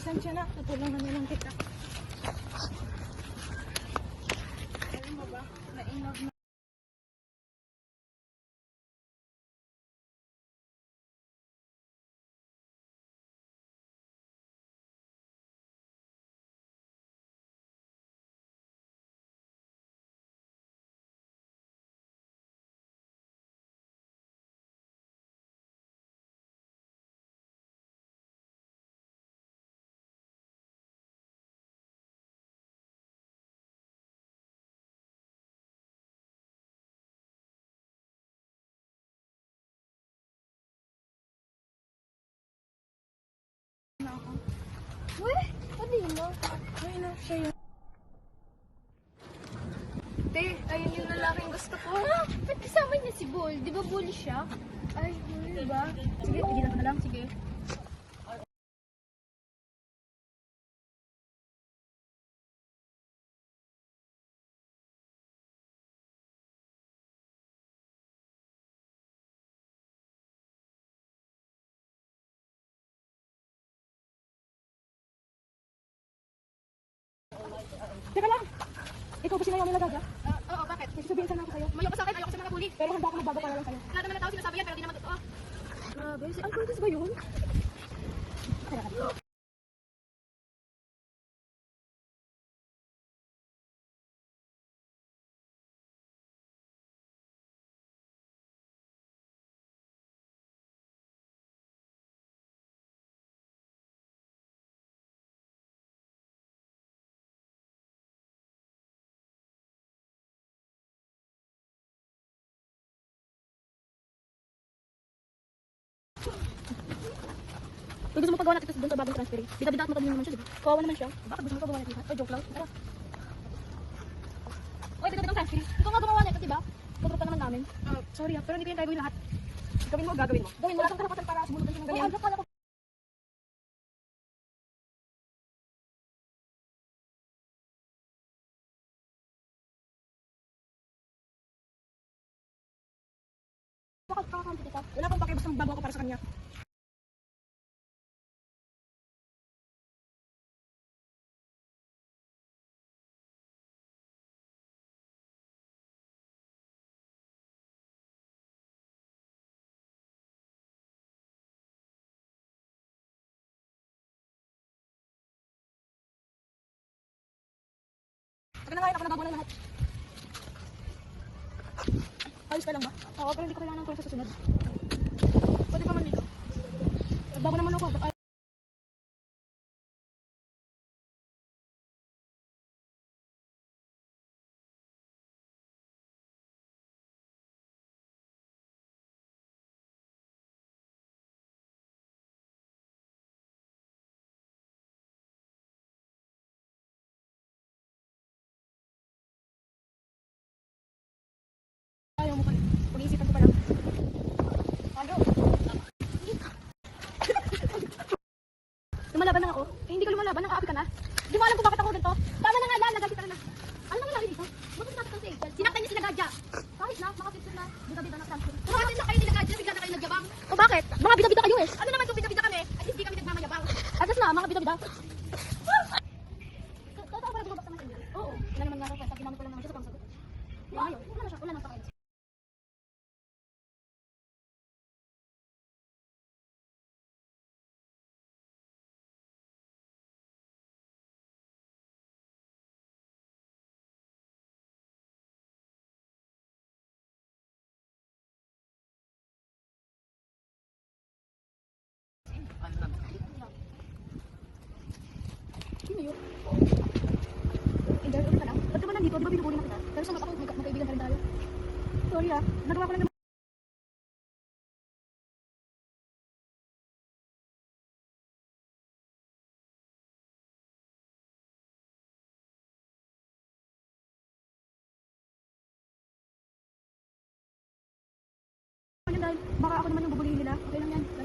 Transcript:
Pasensya na, tutulungan nilang kita. Alam mo ba, na-inlove na. Weh, ano yun mo? Ayun na, siya yun. Te, ayun yung lalaking gusto ko. Ha? Ba't kasama niya si Bull? Di ba bully siya? Ay, bully ba? Sige, tigilan ko na lang. Sige. Teka lang! Ikaw ba si Naomi Lagaga? Oo, bakit? Kasi sabihin sana ako sa'yo. Mayo ka sa akin, ayoko sa mga bully. Pero handa ako magbago para lang sa'yo. Lahat naman ng tao sinasabi yan, pero di naman totoo. Grabe, si Albertus ba yun? Kung gusto mo pagawa natin doon sa bagong transfer, bida-bida at matalim naman siya, di ba? Kawawa naman siya. Bakit gusto mo pagawa natin? Ay, joke lang. Tara. Oy, bida-bida ang transfer. Ikaw nga gumawa nito, di ba? Kontrol ka naman namin. Sorry pero hindi ko yung gagawin lahat. Gawin mo o gagawin mo? Gawin mo. Wala kang karapatan para sumunod ng ganyan. Kala ko. Bakit kakakampi kita? Wala akong pakialam, basta magbago ako para sa kanya. Sige na nga yun, ako nagawa na lahat. Ayos ka lang ba? Oo, pero hindi ko kailangan ng tulong sa susunod. Pwede pa man dito. Bago naman ako. Ay. Ayaw mo pa rin. Pag-iisipan ko pa lang. Ano? Lumalaban lang ako. Eh, hindi ka lumalaban. Nakaapi ka na. Hindi mo alam kung bakit ako ganito. Tama na nga yan. Nagagita ka na. Ano nangyari dito? Bakit nakakita si Angel? Sinaktan niya sila Gadya. Kahit na, makapicture na. Bida-bida na transfer. Bakit na kayo nila Gadya? Bigla na kayo nagyabang. O bakit? Mga bida-bida kayo eh. Ano naman kung bida-bida kami? At least di kami nagmamayabang. Atas na, mga bida-bida. Totoo ba bumabak sa mga Angel? Oo. Wala naman nga ako. Pag ginamit ko lang naman siya sa pangsagot. Ayaw. Wala na siya. Wala nang pakain. Sino yun? Angel, ulit ka lang. Ba't ka ba nandito? Di ba binubuli na kita? Pero sunod ako, magkaibigan pa rin tayo. Sorry ah, nagawa ko lang naman. Dahil baka ako naman yung bubulihin nila. Okay lang yan.